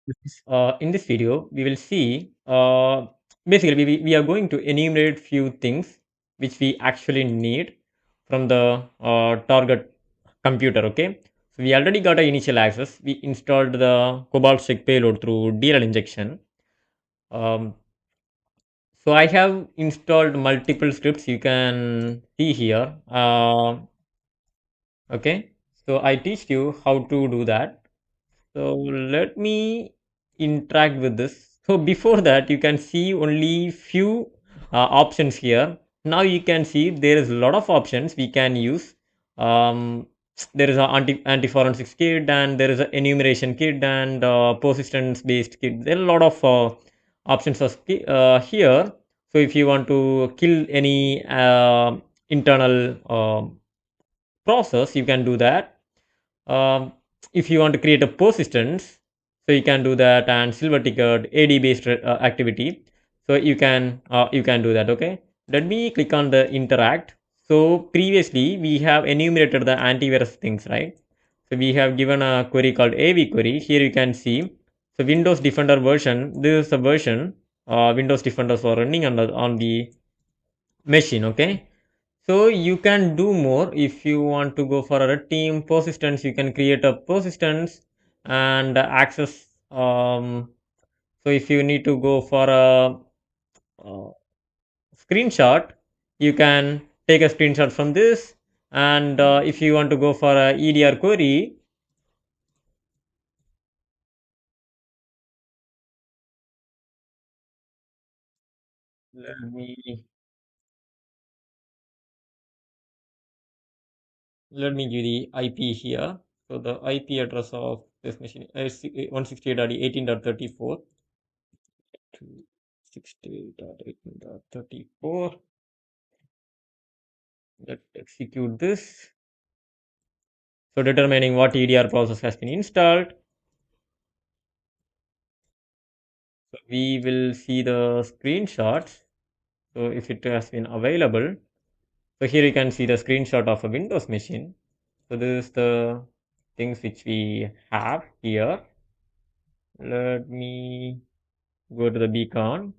In this video, we will see basically we are going to enumerate few things which we actually need from the target computer. Okay, so we already got an initial access. We installed the Cobalt Stick payload through DLL injection. Um, so I have installed multiple scripts. You can see here. Okay, so I teach you how to do that. So let me interact with this. So before that, you can see only few options here. Now you can see there is a lot of options we can use. Um, there is a anti forensics kit, and there is a enumeration kit, and persistence based kit. There are a lot of options here. So if you want to kill any internal process, you can do that. um, if you want to create a persistence, so you can do that, and silver ticket AD based activity, so you can do that. Okay, let me click on the interact. So previously we have enumerated the antivirus things, right? So we have given a query called AV query. Here you can see, so Windows Defender version, this is a version Windows Defenders are running on the machine. Okay, so you can do more. If you want to go for a team persistence, you can create a persistence and access. So if you need to go for a, uh screenshot, you can take a screenshot from this. And if you want to go for a EDR query, let me let me give the IP here. So the IP address of this machine is 168.18.34 to 68.18.34. Let's execute this. So determining what EDR process has been installed. So we will see the screenshots. So if it has been available. So here you can see the screenshot of a Windows machine. So this is the things which we have here. Let me go to the beacon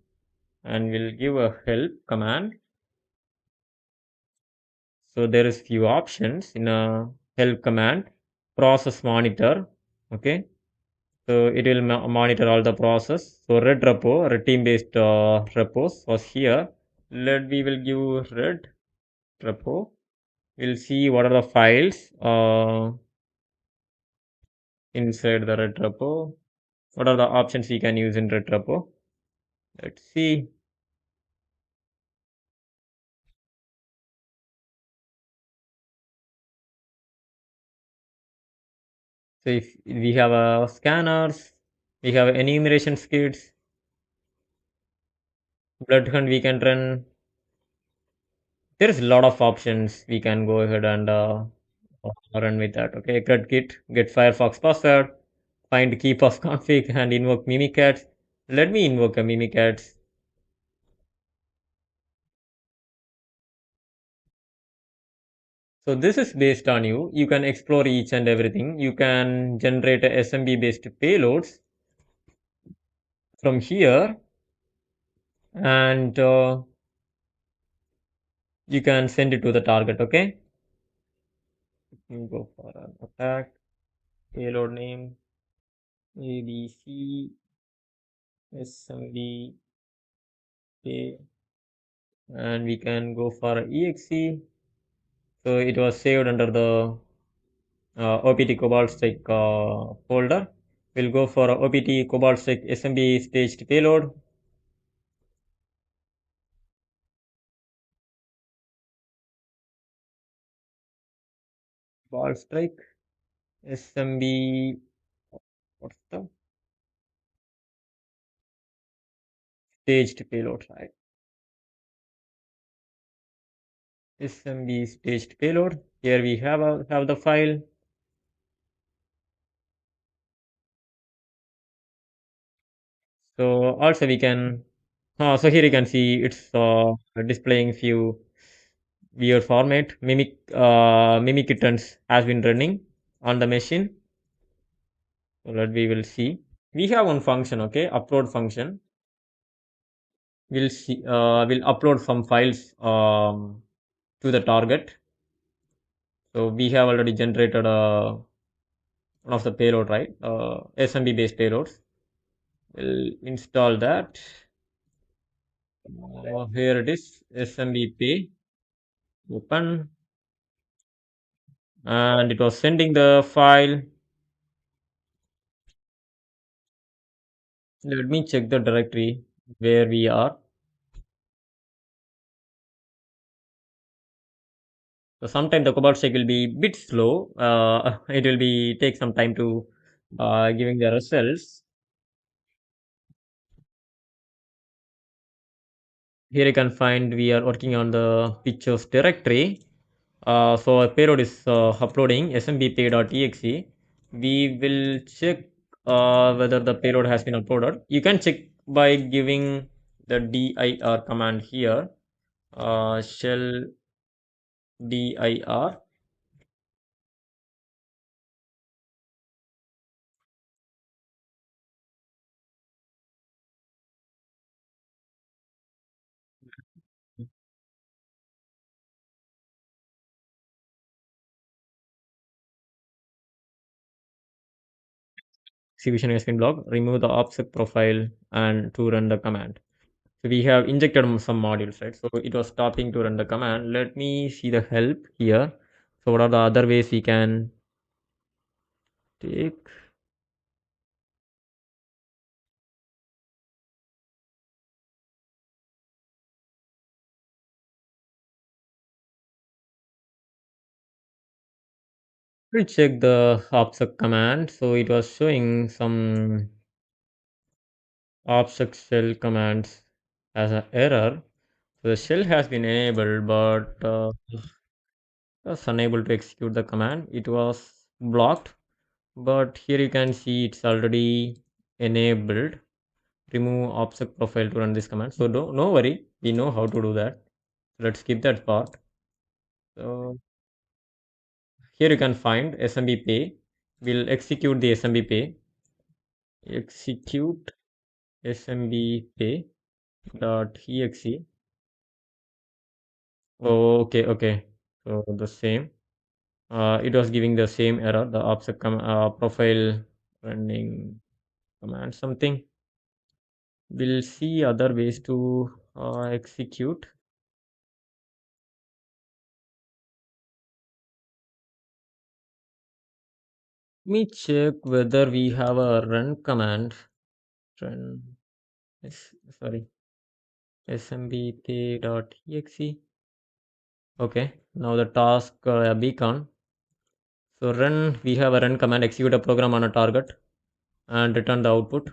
and we'll give a help command. So there is few options in a help command. Process monitor. Okay, so it will monitor all the process. So red repo, red team based repos was here. We will give red repo. We'll see what are the files inside the red repo. What are the options we can use in red repo? Let's see. So if we have scanners, we have enumeration skits, blood hunt we can run. There is a lot of options we can go ahead and run with that. Okay, get Firefox password, find keep of config, and invoke mimikatz. Let me invoke a mimikatz. So this is based on you. You can explore each and everything. You can generate a SMB based payloads from here, and you can send it to the target. Okay, you go for an attack payload name ABC SMB pay, and we can go for exe. So it was saved under the OPT Cobalt Strike folder. We'll go for OPT Cobalt Strike SMB staged payload. Cobalt Strike SMB. What's the staged payload? Right. SMB staged payload. Here we have the file. So also we can. So here you can see it's displaying few weird format. Mimic kittens has been running on the machine. So that we will see. we have one function, okay, upload function. We'll see, we'll upload some files to the target. So we have already generated one of the payload, right? SMB based payloads. We'll install that. Here it is, SMBP. Open, and it was sending the file. Let me check the directory where we are. So sometimes the cobalt check will be bit slow. It will be take some time to giving the results. Here you can find we are working on the pictures directory. So our payload is uploading smbp.exe. We will check whether the payload has been uploaded. You can check by giving the dir command here. Shell dir. Execution has been blocked. Remove the object profile and to run the command. So we have injected some modules, right? So it was stopping to run the command. Let me see the help here. So what are the other ways we can take? We'll check the object command. So it was showing some object shell commands as an error. So the shell has been enabled, but was unable to execute the command. It was blocked, but here you can see it's already enabled. Remove object profile to run this command. So no worry, we know how to do that. Let's skip that part. So here you can find SMB pay. We'll execute the SMB pay. Execute SMB pay dot exe. Oh, okay. So the same. It was giving the same error. The object profile running command something. We'll see other ways to execute. Let me check whether we have a run command. Run. Sorry. Smbk.exe. Okay. Now the task beacon. So run. We have a run command. Execute a program on a target and return the output.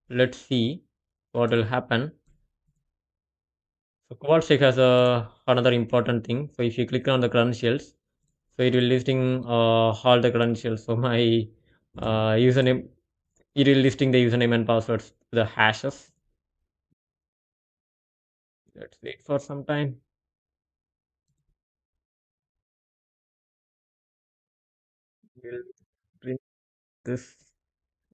Let's see what will happen. So Cobalt Stack has another important thing. So if you click on the credentials, so it will listing all the credentials. So my username, it will listing the username and passwords, the hashes. Let's wait for some time. We'll print this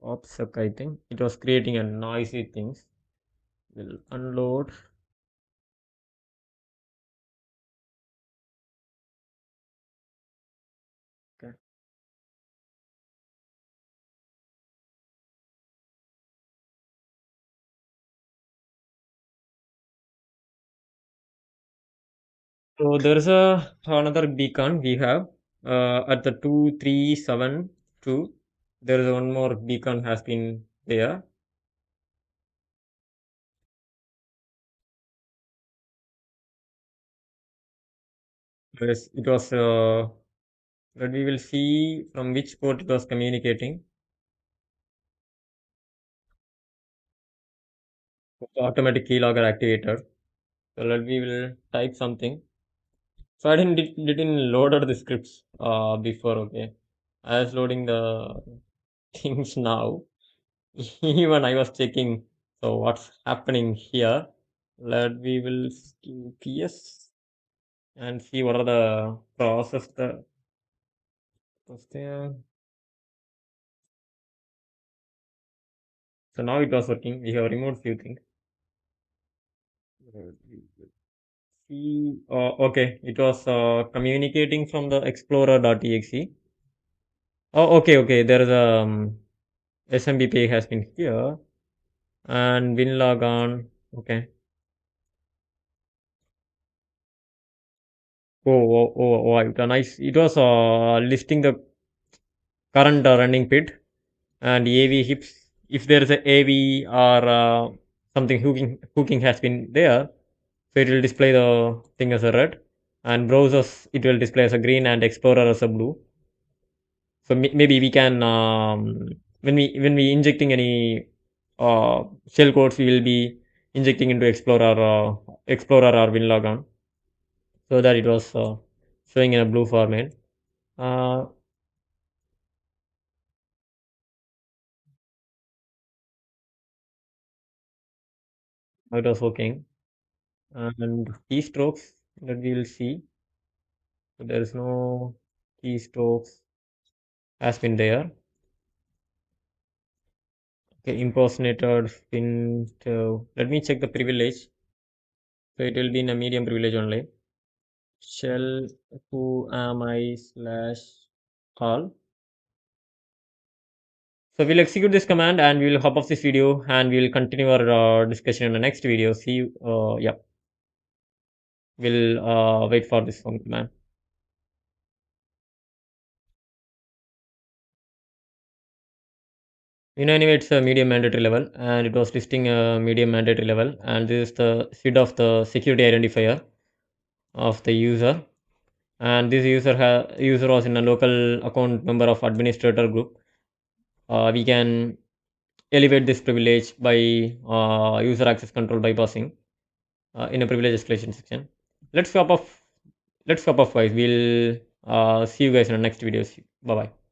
OPSEC, I think. It was creating a noisy things. We'll unload. Okay. So there's a another beacon we have at the 2372. There is one more beacon has been there. Yes, it was that we will see from which port it was communicating. Automatic keylogger activated. So let we will type something. So I didn't load out the scripts before. Okay, I was loading the things now. Even I was checking. So what's happening here? Let we will skip yes and see what are the process that was there. So now it was working. We have removed few things. See, okay, it was communicating from the explorer.exe. Oh, okay, okay. There is a SMB page has been here and winlog on. Okay. It was nice. It was listing the current running pit and AV hips. If there is a AV or something hooking has been there, so it will display the thing as a red, and browsers it will display as a green and Explorer as a blue. So maybe we can when we injecting any shell codes, we will be injecting into Explorer or WinLogon, so that it was showing in a blue format. Uh, it was working, and keystrokes that we will see. So there is no keystrokes has been there. Okay, impersonated pin. Let me check the privilege. So it will be in a medium privilege only. Shell who am I slash all. So we'll execute this command and we'll hop off this video and we'll continue our discussion in the next video. See you. Yeah, we'll wait for this one command. Anyway, it's a medium mandatory level and it was listing a medium mandatory level, and this is the SID of the security identifier of the user, and this user was in a local account member of administrator group. We can elevate this privilege by user access control bypassing in a privilege escalation section. Let's hop off. Let's hop off, guys. We'll see you guys in the next videos. Bye bye.